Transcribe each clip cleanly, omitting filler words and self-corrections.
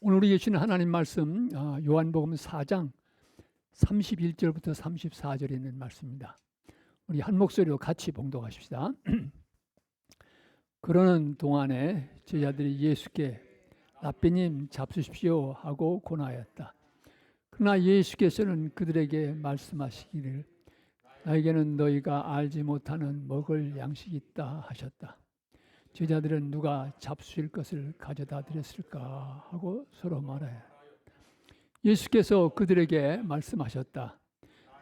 오늘 우리 계시는 하나님 말씀 요한복음 4장 31절부터 34절에 있는 말씀입니다. 우리 한 목소리로 같이 봉독하십시다. 그러는 동안에 제자들이 예수께 랍비님 잡수십시오 하고 권하였다. 그러나 예수께서는 그들에게 말씀하시기를 나에게는 너희가 알지 못하는 먹을 양식이 있다 하셨다. 제자들은 누가 잡수실 것을 가져다 드렸을까 하고 서로 말하여 예수께서 그들에게 말씀하셨다.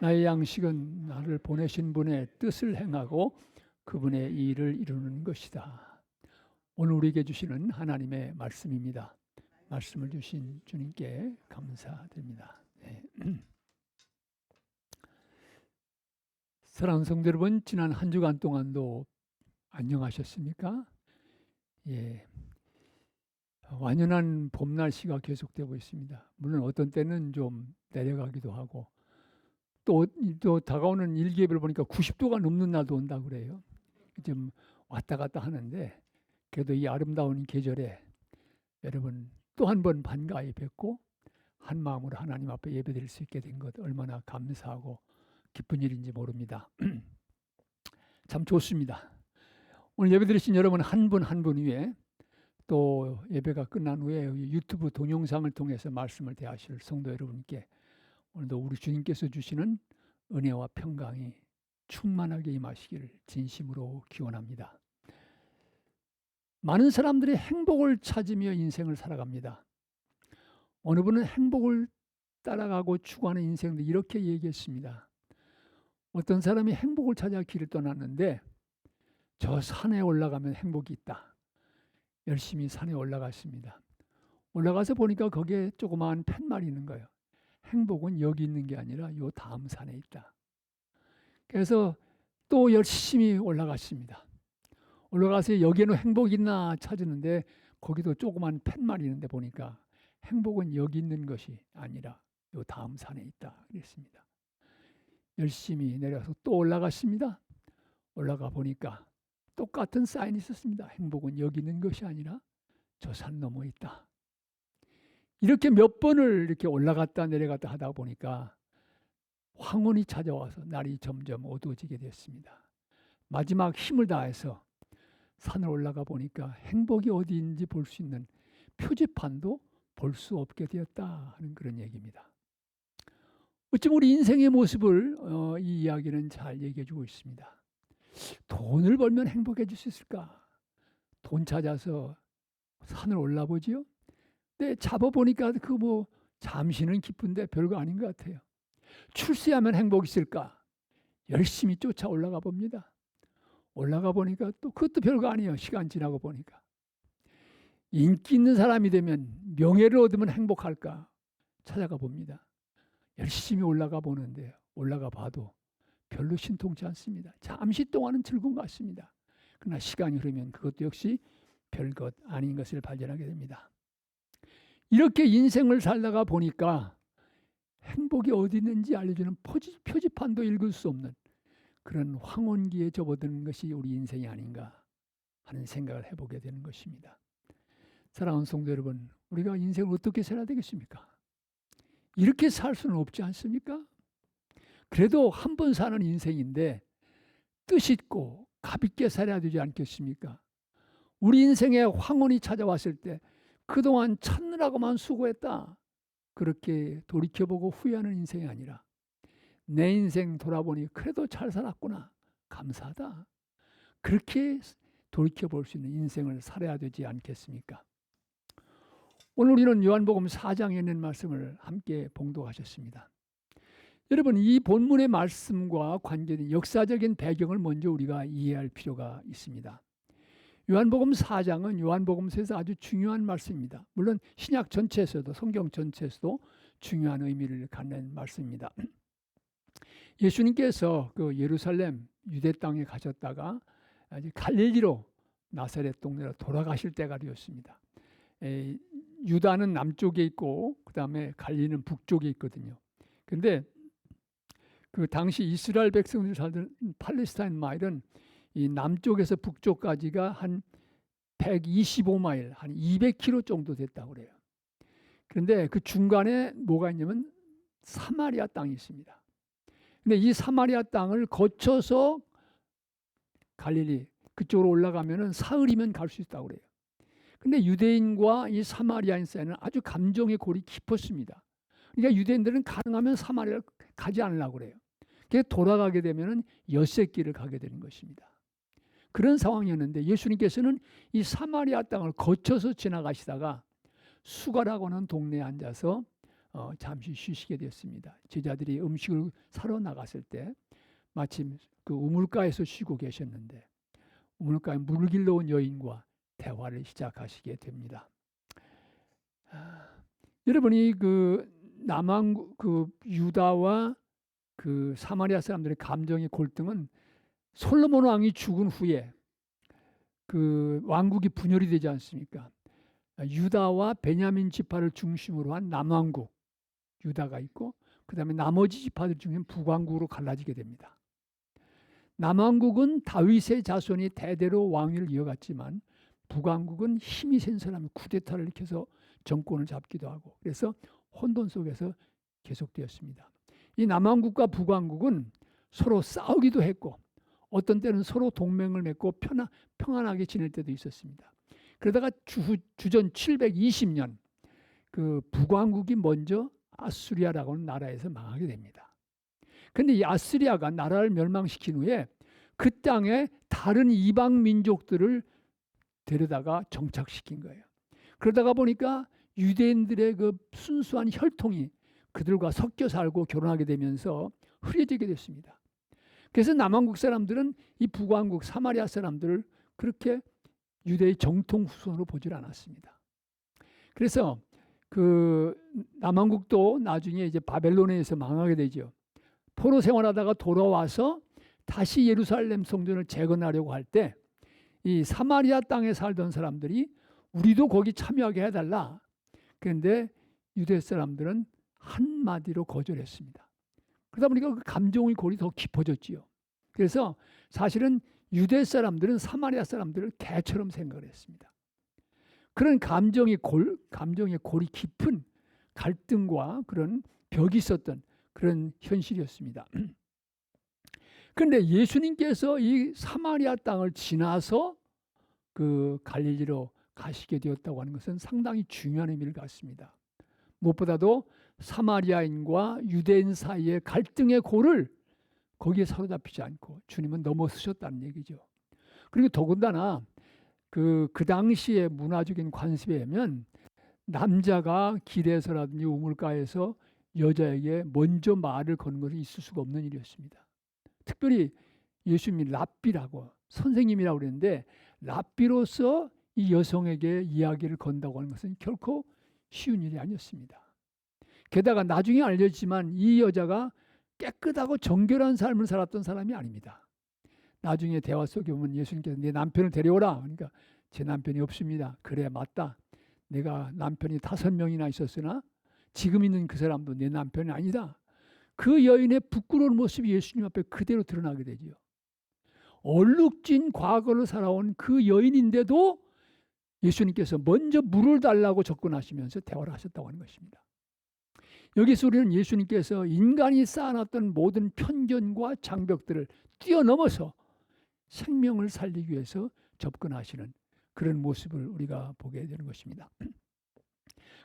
나의 양식은 나를 보내신 분의 뜻을 행하고 그분의 일을 이루는 것이다. 오늘 우리에게 주시는 하나님의 말씀입니다. 말씀을 주신 주님께 감사드립니다. 네. 사랑하는 성도 여러분, 지난 한 주간 동안도 안녕하셨습니까? 예, 완연한 봄 날씨가 계속되고 있습니다. 물론 어떤 때는 좀 내려가기도 하고 또 다가오는 일기예보를 보니까 90도가 넘는 날도 온다 그래요. 좀 왔다 갔다 하는데 그래도 이 아름다운 계절에 여러분 또 한 번 반가이 뵙고 한 마음으로 하나님 앞에 예배드릴 수 있게 된 것 얼마나 감사하고 기쁜 일인지 모릅니다. 참 좋습니다. 오늘 예배드리신 여러분 한 분 한 분 위에 또 예배가 끝난 후에 유튜브 동영상을 통해서 말씀을 대하실 성도 여러분께 오늘도 우리 주님께서 주시는 은혜와 평강이 충만하게 임하시기를 진심으로 기원합니다. 많은 사람들이 행복을 찾으며 인생을 살아갑니다. 어느 분은 행복을 따라가고 추구하는 인생도 이렇게 얘기했습니다. 어떤 사람이 행복을 찾아 길을 떠났는데 저 산에 올라가면 행복이 있다. 열심히 산에 올라갔습니다. 올라가서 보니까 거기에 조그마한 팻말이 있는 거예요. 행복은 여기 있는 게 아니라 요 다음 산에 있다. 그래서 또 열심히 올라갔습니다. 올라가서 여기에는 행복이 있나 찾았는데 거기도 조그마한 팻말이 있는데 보니까 행복은 여기 있는 것이 아니라 요 다음 산에 있다. 그랬습니다. 열심히 내려서 또 올라갔습니다. 올라가 보니까 똑같은 사인이 있었습니다. 행복은 여기 있는 것이 아니라 저 산 너머에 있다. 이렇게 몇 번을 이렇게 올라갔다 내려갔다 하다 보니까 황혼이 찾아와서 날이 점점 어두워지게 됐습니다. 마지막 힘을 다해서 산을 올라가 보니까 행복이 어디 있는지 볼 수 있는 표지판도 볼 수 없게 되었다 하는 그런 얘기입니다. 어쩜 우리 인생의 모습을 이 이야기는 잘 얘기해 주고 있습니다. 돈을 벌면 행복해질 수 있을까? 돈 찾아서 산을 올라보지요. 근데 잡아보니까 잠시는 기쁜데 별거 아닌 것 같아요. 출세하면 행복이 있을까? 열심히 쫓아 올라가 봅니다. 올라가 보니까 또 그것도 별거 아니에요. 시간 지나고 보니까. 인기 있는 사람이 되면 명예를 얻으면 행복할까? 찾아가 봅니다. 열심히 올라가 보는데 올라가 봐도 별로 신통치 않습니다. 잠시 동안은 즐거운 것 같습니다. 그러나 시간이 흐르면 그것도 역시 별것 아닌 것을 발견하게 됩니다. 이렇게 인생을 살다가 보니까 행복이 어디 있는지 알려주는 표지판도 읽을 수 없는 그런 황혼기에 접어드는 것이 우리 인생이 아닌가 하는 생각을 해보게 되는 것입니다. 사랑하는 성도 여러분, 우리가 인생을 어떻게 살아야 되겠습니까? 이렇게 살 수는 없지 않습니까? 그래도 한 번 사는 인생인데 뜻있고 가볍게 살아야 되지 않겠습니까? 우리 인생에 황혼이 찾아왔을 때 그동안 찾느라고만 수고했다. 그렇게 돌이켜보고 후회하는 인생이 아니라 내 인생 돌아보니 그래도 잘 살았구나. 감사하다. 그렇게 돌이켜볼 수 있는 인생을 살아야 되지 않겠습니까? 오늘 우리는 요한복음 4장에 있는 말씀을 함께 봉독하셨습니다. 여러분, 이 본문의 말씀과 관계된 역사적인 배경을 먼저 우리가 이해할 필요가 있습니다. 요한복음 4장은 요한복음서에서 아주 중요한 말씀입니다. 물론 신약 전체에서도 성경 전체에서도 중요한 의미를 갖는 말씀입니다. 예수님께서 그 예루살렘 유대 땅에 가셨다가 갈릴리로 나사렛 동네로 돌아가실 때가 되었습니다. 유다는 남쪽에 있고 그다음에 갈릴리는 북쪽에 있거든요. 그런데 그 당시 이스라엘 백성들이 살던 팔레스타인 마일은 이 남쪽에서 북쪽까지가 한 125마일, 한 200km 정도 됐다고 그래요. 그런데 그 중간에 뭐가 있냐면 사마리아 땅이 있습니다. 근데 이 사마리아 땅을 거쳐서 갈릴리 그쪽으로 올라가면은 사흘이면 갈 수 있다고 그래요. 근데 유대인과 이 사마리아인 사이는 아주 감정의 골이 깊었습니다. 그러니까 유대인들은 가능하면 사마리아를 가지 않으려고 그래요. 그래서 돌아가게 되면은 엿새길을 가게 되는 것입니다. 그런 상황이었는데 예수님께서는 이 사마리아 땅을 거쳐서 지나가시다가 수가라고 하는 동네에 앉아서 잠시 쉬시게 되었습니다. 제자들이 음식을 사러 나갔을 때 마침 그 우물가에서 쉬고 계셨는데 우물가에 물을 길러 온 여인과 대화를 시작하시게 됩니다. 여러분이 그 남왕국 그 유다와 그 사마리아 사람들의 감정의 골등은 솔로몬 왕이 죽은 후에 그 왕국이 분열이 되지 않습니까? 유다와 베냐민 지파를 중심으로 한 남왕국 유다가 있고 그다음에 나머지 지파들 중에 북왕국으로 갈라지게 됩니다. 남왕국은 다윗의 자손이 대대로 왕위를 이어갔지만 북왕국은 힘이 센 사람이 쿠데타를 일으켜서 정권을 잡기도 하고 그래서 혼돈 속에서 계속되었습니다. 이 남왕국과 북왕국은 서로 싸우기도 했고 어떤 때는 서로 동맹을 맺고 평안하게 지낼 때도 있었습니다. 그러다가 주전 720년 그 북왕국이 먼저 아수리아라고 하는 나라에서 망하게 됩니다. 그런데 이 아수리아가 나라를 멸망시킨 후에 그 땅에 다른 이방 민족들을 데려다가 정착시킨 거예요. 그러다가 보니까 유대인들의 그 순수한 혈통이 그들과 섞여 살고 결혼하게 되면서 흐려지게 됐습니다. 그래서 남왕국 사람들은 이 북왕국 사마리아 사람들을 그렇게 유대의 정통 후손으로 보질 않았습니다. 그래서 그 남왕국도 나중에 이제 바벨론에서 망하게 되죠. 포로 생활하다가 돌아와서 다시 예루살렘 성전을 재건하려고 할 때 이 사마리아 땅에 살던 사람들이 우리도 거기 참여하게 해달라. 그런데 유대 사람들은 한마디로 거절했습니다. 그러다 보니까 그 감정의 골이 더 깊어졌지요. 그래서 사실은 유대 사람들은 사마리아 사람들을 개처럼 생각을 했습니다. 그런 감정의 골이 깊은 갈등과 그런 벽이 있었던 그런 현실이었습니다. 그런데 예수님께서 이 사마리아 땅을 지나서 그 갈릴리로 가시게 되었다고 하는 것은 상당히 중요한 의미를 갖습니다. 무엇보다도 사마리아인과 유대인 사이의 갈등의 골을 거기에 사로잡히지 않고 주님은 넘어서셨다는 얘기죠. 그리고 더군다나 그 당시의 문화적인 관습에 의하면 남자가 길에서라든지 우물가에서 여자에게 먼저 말을 거는 것은 있을 수가 없는 일이었습니다. 특별히 예수님이 랍비라고 선생님이라고 그랬는데 랍비로서 이 여성에게 이야기를 건다고 하는 것은 결코 쉬운 일이 아니었습니다. 게다가 나중에 알려지지만 이 여자가 깨끗하고 정결한 삶을 살았던 사람이 아닙니다. 나중에 대화 속에 보면 예수님께서 내 남편을 데려오라. 그러니까 제 남편이 없습니다. 그래 맞다. 내가 남편이 5명이나 있었으나 지금 있는 그 사람도 내 남편이 아니다. 그 여인의 부끄러운 모습이 예수님 앞에 그대로 드러나게 되지요. 얼룩진 과거를 살아온 그 여인인데도 예수님께서 먼저 물을 달라고 접근하시면서 대화를 하셨다고 하는 것입니다. 여기서 우리는 예수님께서 인간이 쌓아놨던 모든 편견과 장벽들을 뛰어넘어서 생명을 살리기 위해서 접근하시는 그런 모습을 우리가 보게 되는 것입니다.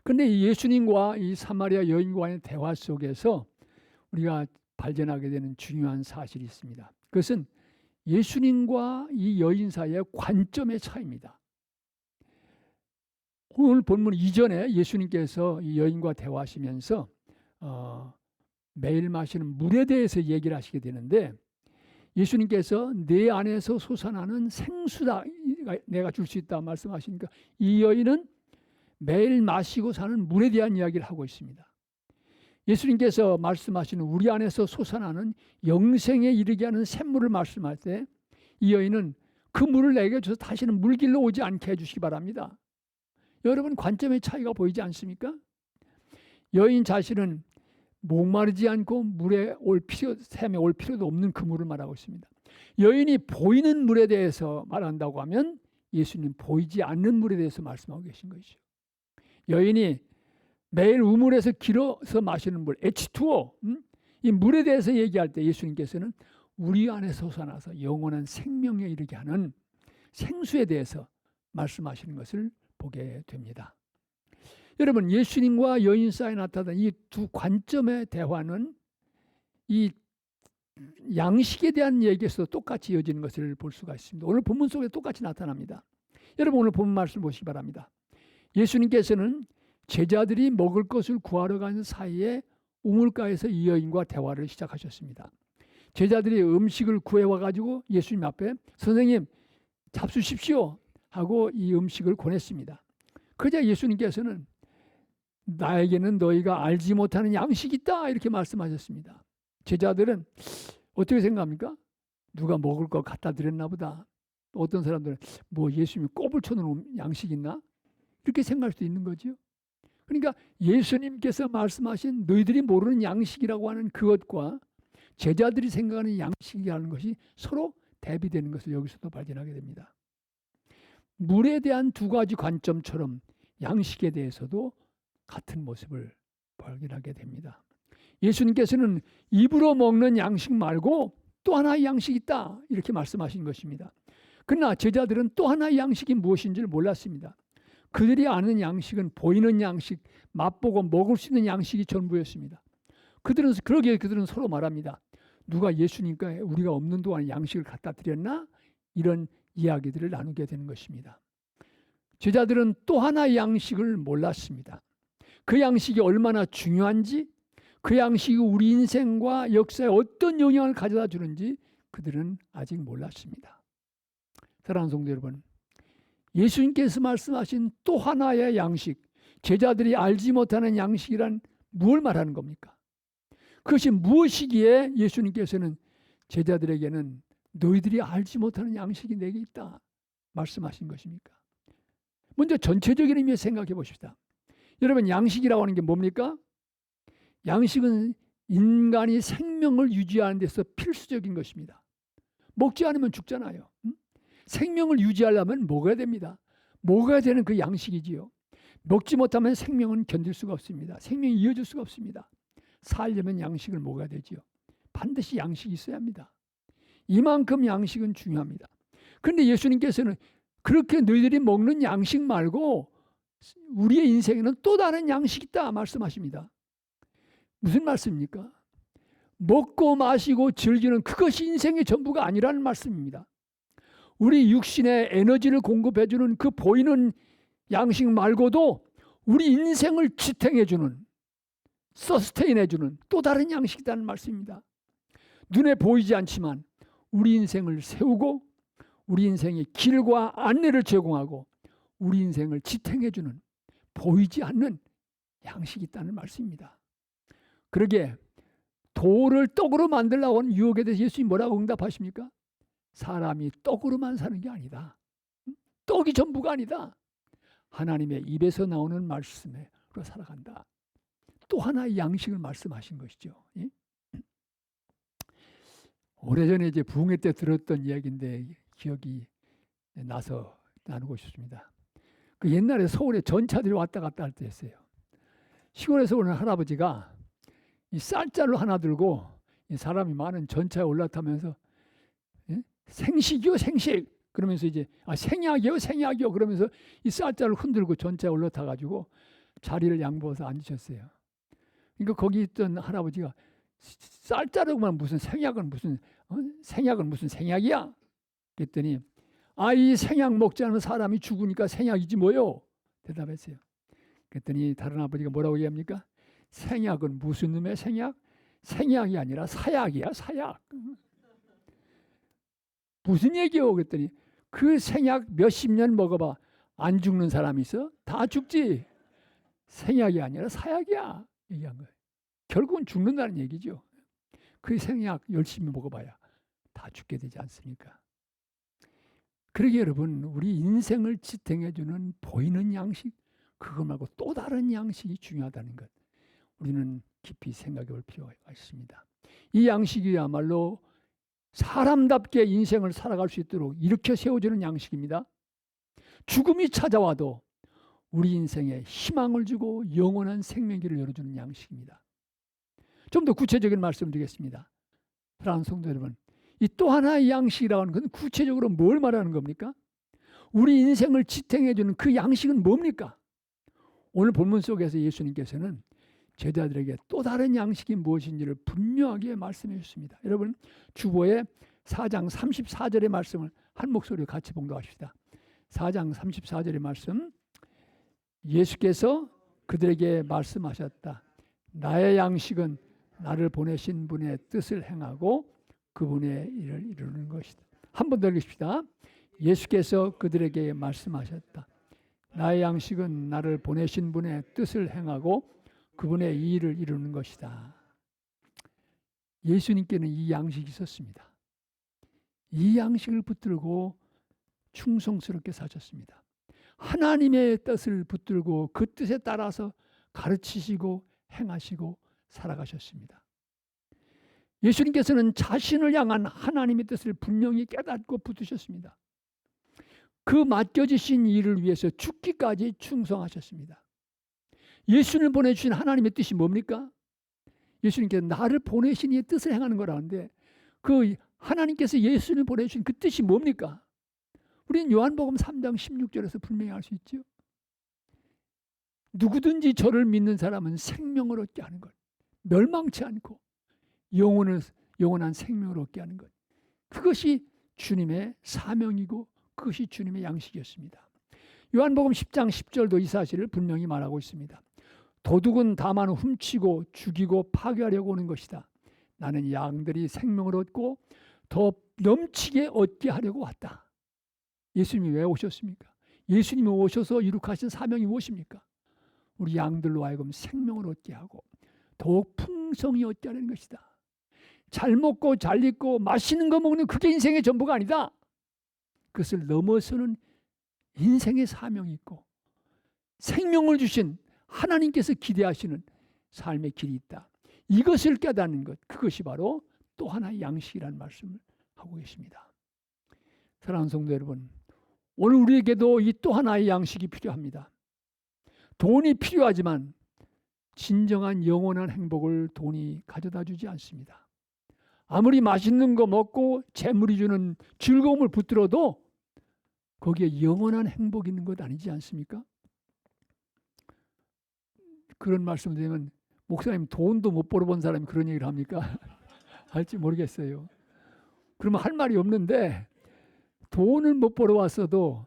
그런데 예수님과 이 사마리아 여인과의 대화 속에서 우리가 발견하게 되는 중요한 사실이 있습니다. 그것은 예수님과 이 여인 사이의 관점의 차이입니다. 오늘 본문 이전에 예수님께서 이 여인과 대화하시면서 매일 마시는 물에 대해서 얘기를 하시게 되는데 예수님께서 내 안에서 솟아나는 생수다 내가 줄 수 있다 말씀하시니까 이 여인은 매일 마시고 사는 물에 대한 이야기를 하고 있습니다. 예수님께서 말씀하시는 우리 안에서 솟아나는 영생에 이르게 하는 샘물을 말씀할 때 이 여인은 그 물을 내게 줘서 다시는 물길로 오지 않게 해주시기 바랍니다. 여러분 관점의 차이가 보이지 않습니까? 여인 자신은 목마르지 않고 샘에 올 필요도 없는 그 물을 말하고 있습니다. 여인이 보이는 물에 대해서 말한다고 하면 예수님 보이지 않는 물에 대해서 말씀하고 계신 것이죠. 여인이 매일 우물에서 길어서 마시는 물, H2O, 이 물에 대해서 얘기할 때 예수님께서는 우리 안에 솟아나서 영원한 생명에 이르게 하는 생수에 대해서 말씀하시는 것을 보게 됩니다. 여러분, 예수님과 여인 사이에 나타난 이 두 관점의 대화는 이 양식에 대한 얘기에서 똑같이 이어지는 것을 볼 수가 있습니다. 오늘 본문 속에 똑같이 나타납니다. 여러분, 오늘 본문 말씀 보시기 바랍니다. 예수님께서는 제자들이 먹을 것을 구하러 가는 사이에 우물가에서 이 여인과 대화를 시작하셨습니다. 제자들이 음식을 구해와 가지고 예수님 앞에 선생님 잡수십시오 하고 이 음식을 권했습니다. 그러자 예수님께서는 나에게는 너희가 알지 못하는 양식이 있다 이렇게 말씀하셨습니다. 제자들은 어떻게 생각합니까? 누가 먹을 거 갖다 드렸나 보다. 어떤 사람들은 뭐 예수님이 꼽을 쳐놓은 양식 있나? 이렇게 생각할 수도 있는 거죠. 그러니까 예수님께서 말씀하신 너희들이 모르는 양식이라고 하는 그것과 제자들이 생각하는 양식이라는 것이 서로 대비되는 것을 여기서도 발견하게 됩니다. 물에 대한 두 가지 관점처럼 양식에 대해서도 같은 모습을 발견하게 됩니다. 예수님께서는 입으로 먹는 양식 말고 또 하나의 양식이 있다 이렇게 말씀하신 것입니다. 그러나 제자들은 또 하나의 양식이 무엇인지를 몰랐습니다. 그들이 아는 양식은 보이는 양식, 맛보고 먹을 수 있는 양식이 전부였습니다. 그들은 서로 말합니다. 누가 예수님과 우리가 없는 동안 양식을 갖다 드렸나? 이런 이야기들을 나누게 되는 것입니다. 제자들은 또 하나의 양식을 몰랐습니다. 그 양식이 얼마나 중요한지, 그 양식이 우리 인생과 역사에 어떤 영향을 가져다 주는지 그들은 아직 몰랐습니다. 사랑하는 성도 여러분, 예수님께서 말씀하신 또 하나의 양식, 제자들이 알지 못하는 양식이란 무엇을 말하는 겁니까? 그것이 무엇이기에 예수님께서는 제자들에게는 너희들이 알지 못하는 양식이 내게 있다 말씀하신 것입니까? 먼저 전체적인 의미에 생각해 보십시다. 여러분, 양식이라고 하는 게 뭡니까? 양식은 인간이 생명을 유지하는 데서 필수적인 것입니다. 먹지 않으면 죽잖아요. 생명을 유지하려면 먹어야 됩니다. 먹어야 되는 그 양식이지요. 먹지 못하면 생명은 견딜 수가 없습니다. 생명이 이어질 수가 없습니다. 살려면 양식을 먹어야 되지요. 반드시 양식이 있어야 합니다. 이만큼 양식은 중요합니다. 그런데 예수님께서는 그렇게 너희들이 먹는 양식 말고 우리의 인생에는 또 다른 양식이 있다 말씀하십니다. 무슨 말씀입니까? 먹고 마시고 즐기는 그것이 인생의 전부가 아니라는 말씀입니다. 우리 육신에 에너지를 공급해주는 그 보이는 양식 말고도 우리 인생을 지탱해주는, 서스테인해주는 또 다른 양식이라는 말씀입니다. 눈에 보이지 않지만 우리 인생을 세우고 우리 인생의 길과 안내를 제공하고 우리 인생을 지탱해주는 보이지 않는 양식이 있다는 말씀입니다. 그러게 돌을 떡으로 만들려고 하는 유혹에 대해서 예수님이 뭐라고 응답하십니까? 사람이 떡으로만 사는 게 아니다. 떡이 전부가 아니다. 하나님의 입에서 나오는 말씀으로 살아간다. 또 하나의 양식을 말씀하신 것이죠. 예? 오래전에 이제 부흥회 때 들었던 이야기인데 기억이 나서 나누고 싶습니다. 그 옛날에 서울에 전차들이 왔다 갔다 할 때였어요. 시골에서 오는 할아버지가 이 쌀자루 하나 들고 이 사람이 많은 전차에 올라타면서 예? 생식이요 생식 그러면서 이제 생약이요 생약이요 그러면서 이 쌀자루를 흔들고 전차에 올라타 가지고 자리를 양보해서 앉으셨어요. 그러니까 거기 있던 할아버지가 쌀자루만 무슨 생약은 무슨 생약은 무슨 생약이야? 그랬더니 이 생약 먹지 않은 사람이 죽으니까 생약이지 뭐요? 대답했어요. 그랬더니 다른 아버지가 뭐라고 얘기합니까? 생약은 무슨 놈의 생약? 생약이 아니라 사약이야 사약. 무슨 얘기요? 그랬더니 그 생약 몇십 년 먹어봐 안 죽는 사람이 있어? 다 죽지. 생약이 아니라 사약이야 얘기한 거예요. 결국은 죽는다는 얘기죠. 그 생약 열심히 먹어봐야 다 죽게 되지 않습니까? 그러게 여러분, 우리 인생을 지탱해주는 보이는 양식, 그거 말고 또 다른 양식이 중요하다는 것, 우리는 깊이 생각해 볼 필요가 있습니다. 이 양식이야말로 사람답게 인생을 살아갈 수 있도록 이렇게 세워주는 양식입니다. 죽음이 찾아와도 우리 인생에 희망을 주고 영원한 생명길을 열어주는 양식입니다. 좀 더 구체적인 말씀을 드리겠습니다. 사랑하는 성도 여러분, 이 또 하나의 양식이라고 하는 건 구체적으로 뭘 말하는 겁니까? 우리 인생을 지탱해주는 그 양식은 뭡니까? 오늘 본문 속에서 예수님께서는 제자들에게 또 다른 양식이 무엇인지를 분명하게 말씀해 주십니다. 여러분, 주보의 4장 34절의 말씀을 한 목소리로 같이 봉독합시다. 4장 34절의 말씀, 예수께서 그들에게 말씀하셨다. 나의 양식은 나를 보내신 분의 뜻을 행하고 그분의 일을 이루는 것이다. 한 번 더 읽읍시다. 예수께서 그들에게 말씀하셨다. 나의 양식은 나를 보내신 분의 뜻을 행하고 그분의 일을 이루는 것이다. 예수님께는 이 양식이 있었습니다. 이 양식을 붙들고 충성스럽게 사셨습니다. 하나님의 뜻을 붙들고 그 뜻에 따라서 가르치시고 행하시고 살아가셨습니다. 예수님께서는 자신을 향한 하나님의 뜻을 분명히 깨닫고 붙드셨습니다. 그 맡겨주신 일을 위해서 죽기까지 충성하셨습니다. 예수님을 보내주신 하나님의 뜻이 뭡니까? 예수님께서 나를 보내신 이의 뜻을 행하는 거라는데 그 하나님께서 예수님을 보내주신 그 뜻이 뭡니까? 우리는 요한복음 3장 16절에서 분명히 알 수 있죠. 누구든지 저를 믿는 사람은 생명을 얻게 하는 것, 멸망치 않고 영원한 생명을 얻게 하는 것, 그것이 주님의 사명이고 그것이 주님의 양식이었습니다. 요한복음 10장 10절도 이 사실을 분명히 말하고 있습니다. 도둑은 다만 훔치고 죽이고 파괴하려고 오는 것이다. 나는 양들이 생명을 얻고 더 넘치게 얻게 하려고 왔다. 예수님이 왜 오셨습니까? 예수님이 오셔서 이룩하신 사명이 무엇입니까? 우리 양들로 하여금 생명을 얻게 하고 더욱 풍성히 얻게 하는 것이다. 잘 먹고 잘 입고 맛있는 거 먹는 그게 인생의 전부가 아니다. 그것을 넘어서는 인생의 사명이 있고 생명을 주신 하나님께서 기대하시는 삶의 길이 있다. 이것을 깨닫는 것, 그것이 바로 또 하나의 양식이라는 말씀을 하고 계십니다. 사랑하는 성도 여러분, 오늘 우리에게도 이 또 하나의 양식이 필요합니다. 돈이 필요하지만 진정한 영원한 행복을 돈이 가져다 주지 않습니다. 아무리 맛있는 거 먹고 재물이 주는 즐거움을 붙들어도 거기에 영원한 행복이 있는 것 아니지 않습니까? 그런 말씀 드리면 목사님 돈도 못 벌어본 사람이 그런 얘기를 합니까? 할지 모르겠어요. 그러면 할 말이 없는데 돈을 못 벌어왔어도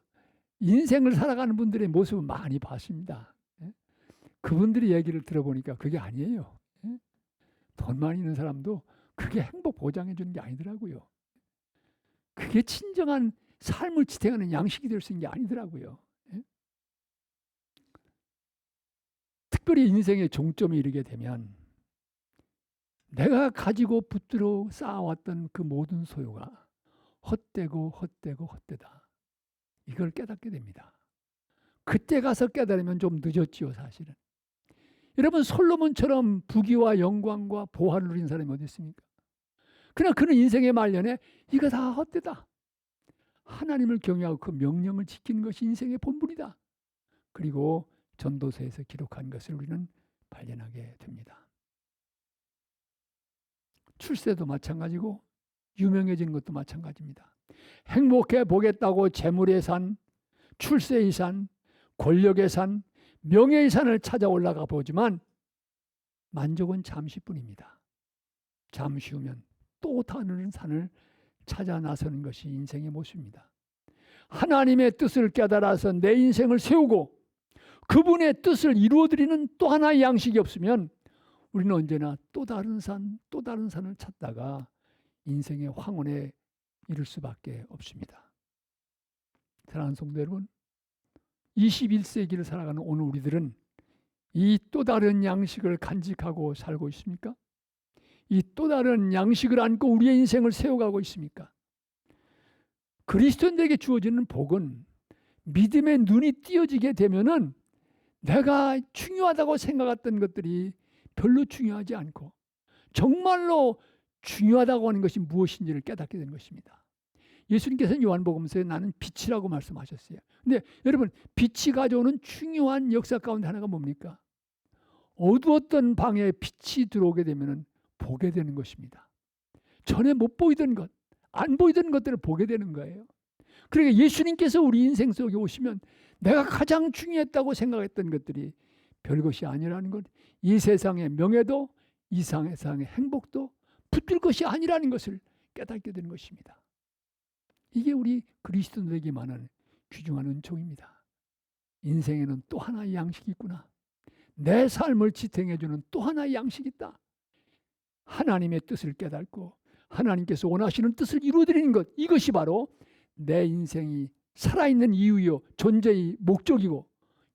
인생을 살아가는 분들의 모습을 많이 봤습니다. 그분들의 얘기를 들어보니까 그게 아니에요. 돈 많이 있는 사람도 그게 행복 보장해 주는 게 아니더라고요. 그게 진정한 삶을 지탱하는 양식이 될 수 있는 게 아니더라고요. 특별히 인생의 종점에 이르게 되면 내가 가지고 붙들어 쌓아왔던 그 모든 소유가 헛되다. 이걸 깨닫게 됩니다. 그때 가서 깨달으면 좀 늦었지요, 사실은. 여러분, 솔로몬처럼 부귀와 영광과 보화를 누린 사람이 어디 있습니까? 그러나 그는 인생의 말년에 이거 다 헛되다. 하나님을 경외하고 그 명령을 지키는 것이 인생의 본분이다. 그리고 전도서에서 기록한 것을 우리는 발견하게 됩니다. 출세도 마찬가지고 유명해지는 것도 마찬가지입니다. 행복해 보겠다고 재물의 산, 출세의 산, 권력의 산, 명예의 산을 찾아 올라가 보지만 만족은 잠시뿐입니다. 잠시 후면 또 다른 산을 찾아 나서는 것이 인생의 모습입니다. 하나님의 뜻을 깨달아서 내 인생을 세우고 그분의 뜻을 이루어드리는 또 하나의 양식이 없으면 우리는 언제나 또 다른 산을 찾다가 인생의 황혼에 이를 수밖에 없습니다. 사랑하는 성도 여러분, 21세기를 살아가는 오늘 우리들은 이 또 다른 양식을 간직하고 살고 있습니까? 이 또 다른 양식을 안고 우리의 인생을 세워가고 있습니까? 그리스도인들에게 주어지는 복은 믿음의 눈이 띄어지게 되면은 내가 중요하다고 생각했던 것들이 별로 중요하지 않고 정말로 중요하다고 하는 것이 무엇인지를 깨닫게 되는 것입니다. 예수님께서는 요한복음서에 나는 빛이라고 말씀하셨어요. 근데 여러분, 빛이 가져오는 중요한 역사 가운데 하나가 뭡니까? 어두웠던 방에 빛이 들어오게 되면 보게 되는 것입니다. 전에 못 보이던 것, 안 보이던 것들을 보게 되는 거예요. 그러니까 예수님께서 우리 인생 속에 오시면 내가 가장 중요했다고 생각했던 것들이 별것이 아니라는 것, 이 세상의 명예도 이 세상의 행복도 붙들 것이 아니라는 것을 깨닫게 되는 것입니다. 이게 우리 그리스도인들에게 많은 귀중한 은총입니다. 인생에는 또 하나의 양식이 있구나. 내 삶을 지탱해주는 또 하나의 양식이 있다. 하나님의 뜻을 깨닫고 하나님께서 원하시는 뜻을 이루어드리는 것, 이것이 바로 내 인생이 살아있는 이유요, 존재의 목적이고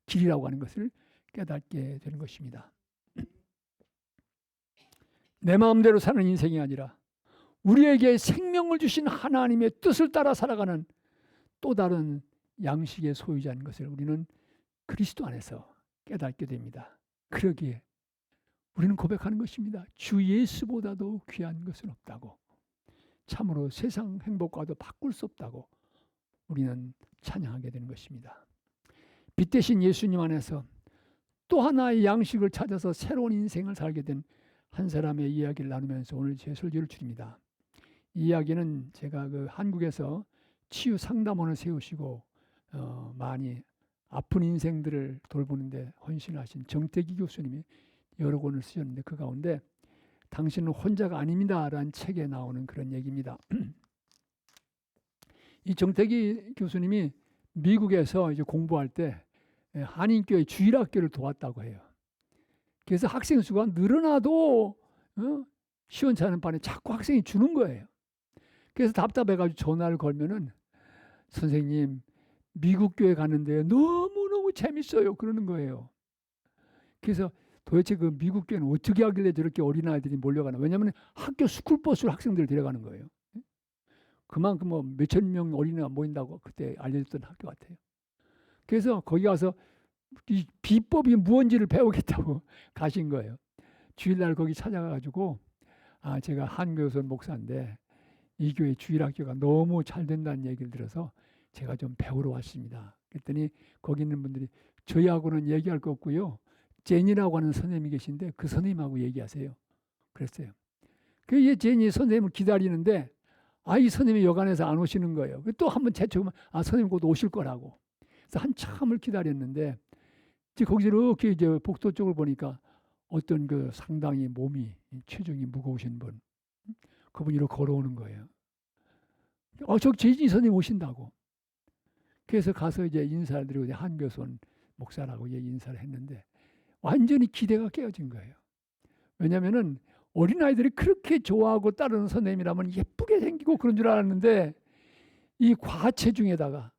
길이라고 하는 것을 깨닫게 되는 것입니다. 내 마음대로 사는 인생이 아니라 우리에게 생명을 주신 하나님의 뜻을 따라 살아가는 또 다른 양식의 소유자인 것을 우리는 그리스도 안에서 깨닫게 됩니다. 그러기에 우리는 고백하는 것입니다. 주 예수보다도 귀한 것은 없다고. 참으로 세상 행복과도 바꿀 수 없다고 우리는 찬양하게 되는 것입니다. 빛 대신 예수님 안에서 또 하나의 양식을 찾아서 새로운 인생을 살게 된 한 사람의 이야기를 나누면서 오늘 제 설교를 줄입니다. 이 이야기는 제가 한국에서 치유 상담원을 세우시고 많이 아픈 인생들을 돌보는데 헌신하신 정태기 교수님이 여러 권을 쓰셨는데 그 가운데 당신은 혼자가 아닙니다라는 책에 나오는 그런 얘기입니다. 이 정태기 교수님이 미국에서 이제 공부할 때 한인교회 주일학교를 도왔다고 해요. 그래서 학생 수가 늘어나도 시원치 않은 반에 자꾸 학생이 주는 거예요. 그래서 답답해가지고 전화를 걸면은 선생님 미국 교회 가는데 너무너무 재밌어요 그러는 거예요. 그래서 도대체 그 미국 교회는 어떻게 하길래 저렇게 어린아이들이 몰려가나. 왜냐하면 학교 스쿨버스로 학생들을 데려가는 거예요. 그만큼 뭐 몇천 명 어린이가 모인다고 그때 알려졌던 학교 같아요. 그래서 거기 가서 이 비법이 무언지를 배우겠다고 가신 거예요. 주일날 거기 찾아가가지고 제가 한교선 목사인데 이 교회 주일학교가 너무 잘 된다는 얘기를 들어서 제가 좀 배우러 왔습니다. 그랬더니 거기 있는 분들이 저희하고는 얘기할 거 없고요. 제니라고 하는 선생님이 계신데 그 선생님하고 얘기하세요. 그랬어요. 그 제니 선생님을 기다리는데 이 선생님이 여간에서 안 오시는 거예요. 또 한번 재촉하면 선생님 곧 오실 거라고. 그래서 한참을 기다렸는데 이제 거기서 이렇게 이제 복도 쪽을 보니까 어떤 그 상당히 몸이 체중이 무거우신 분, 그분이 이렇게 걸어오는 거예요. 저 제니 선생님 오신다고. 그래서 가서 이제 인사를 드리고 한교선 목사라고 인사를 했는데 완전히 기대가 깨어진 거예요. 왜냐하면은 어린아이들이 그렇게 좋아하고 따르는 선생님이라면 예쁘게 생기고 그런 줄 알았는데 이 과체중에다가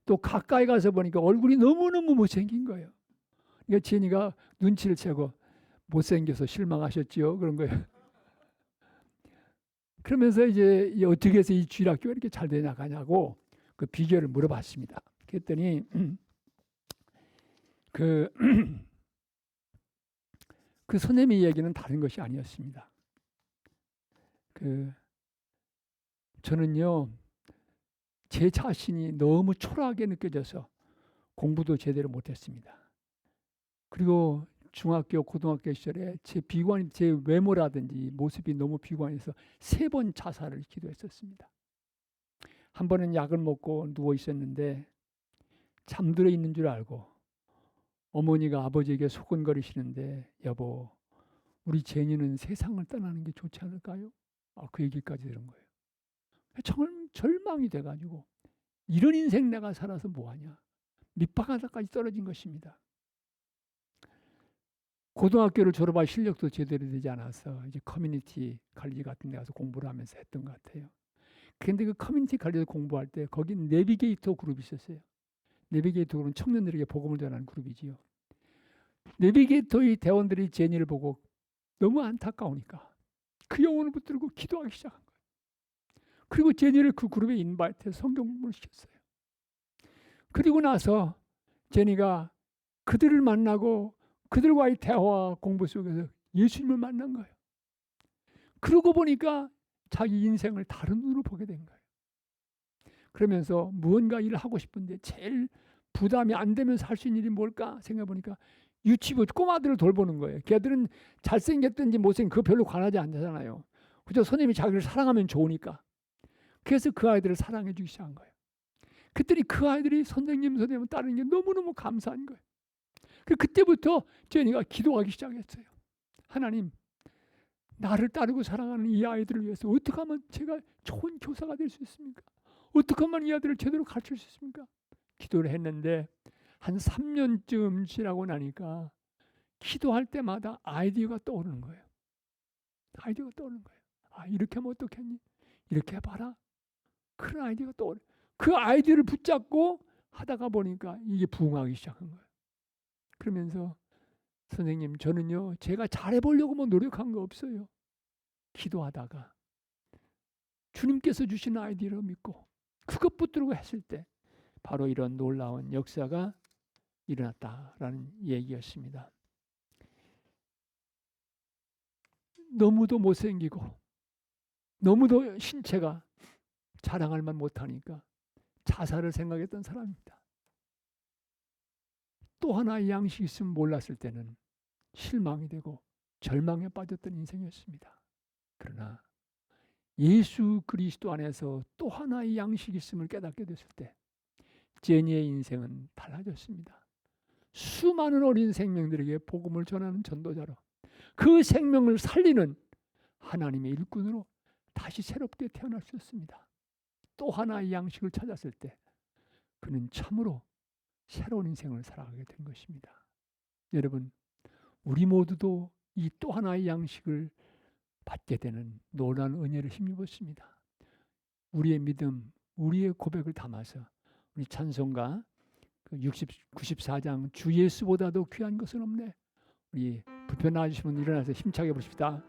또 가까이 가서 보니까 얼굴이 너무너무 못생긴 거예요. 그러니까 제니가 눈치를 채고 못생겨서 실망하셨지요? 그런 거예요. 그러면서 이제 어떻게 해서 이 주일학교가 이렇게 잘 되나가냐고 그 비결을 물어봤습니다. 그랬더니 그 선생님의 얘기는 다른 것이 아니었습니다. 저는요 제 자신이 너무 초라하게 느껴져서 공부도 제대로 못했습니다. 그리고 중학교, 고등학교 시절에 제 외모라든지 모습이 너무 비관해서 3번 자살을 기도했었습니다. 한 번은 약을 먹고 누워 있었는데 잠들어 있는 줄 알고 어머니가 아버지에게 소곤거리시는데 여보, 우리 제니는 세상을 떠나는 게 좋지 않을까요? 그 얘기까지 들은 거예요. 정말 절망이 돼가지고 이런 인생 내가 살아서 뭐하냐. 밑바닥까지 떨어진 것입니다. 고등학교를 졸업할 실력도 제대로 되지 않아서 이제 커뮤니티 칼리지 같은 데 가서 공부를 하면서 했던 것 같아요. 그런데 그 커뮤니티 칼리지 공부할 때 거기 내비게이터 그룹이 있었어요. 내비게이터 그룹은 청년들에게 복음을 전하는 그룹이지요. 내비게이터의 대원들이 제니를 보고 너무 안타까우니까 그 영혼을 붙들고 기도하기 시작한 거예요. 그리고 제니를 그 그룹에 인바이트해서 성경 공부를 시켰어요. 그리고 나서 제니가 그들을 만나고 그들과의 대화와 공부 속에서 예수님을 만난 거예요. 그러고 보니까 자기 인생을 다른 눈으로 보게 된 거예요. 그러면서 무언가 일을 하고 싶은데 제일 부담이 안 되면서 할 수 있는 일이 뭘까 생각해 보니까 유치부 꼬마들을 돌보는 거예요. 걔들은 잘생겼든지 못생긴 그거 별로 관하지 않잖아요. 그저 선생님이 자기를 사랑하면 좋으니까. 그래서 그 아이들을 사랑해 주기 시작한 거예요. 그랬더니 그 아이들이 선생님 따르는 게 너무너무 감사한 거예요. 그때부터 제니가 기도하기 시작했어요. 하나님, 나를 따르고 사랑하는 이 아이들을 위해서 어떻게 하면 제가 좋은 교사가 될 수 있습니까? 어떻게 하면 이 아이들을 제대로 가르칠 수 있습니까? 기도를 했는데 한 3년쯤 지나고 나니까 기도할 때마다 아이디어가 떠오르는 거예요. 아이디어가 떠오르는 거예요. 아, 이렇게 하면 어떻겠니? 이렇게 해봐라. 그런 아이디어가 떠오르. 그 아이디어를 붙잡고 하다가 보니까 이게 부흥하기 시작한 거예요. 그러면서 선생님, 저는요, 제가 잘해보려고 뭐 노력한 거 없어요. 기도하다가 주님께서 주신 아이디어를 믿고 그것 붙들고 했을 때 바로 이런 놀라운 역사가 일어났다라는 얘기였습니다. 너무도 못생기고 너무도 신체가 자랑할 만 못하니까 자살을 생각했던 사람입니다. 또 하나의 양식이 있으면 몰랐을 때는 실망이 되고 절망에 빠졌던 인생이었습니다. 그러나 예수 그리스도 안에서 또 하나의 양식이 있음을 깨닫게 됐을 때 제니의 인생은 달라졌습니다. 수많은 어린 생명들에게 복음을 전하는 전도자로 그 생명을 살리는 하나님의 일꾼으로 다시 새롭게 태어날 수 있습니다. 또 하나의 양식을 찾았을 때 그는 참으로 새로운 인생을 살아가게 된 것입니다. 여러분, 우리 모두도 이 또 하나의 양식을 받게 되는 놀라운 은혜를 힘입었습니다. 우리의 믿음, 우리의 고백을 담아서 우리 찬송가 94장 주 예수보다도 귀한 것은 없네. 우리 불편 나와주시면 일어나서 힘차게 부릅시다.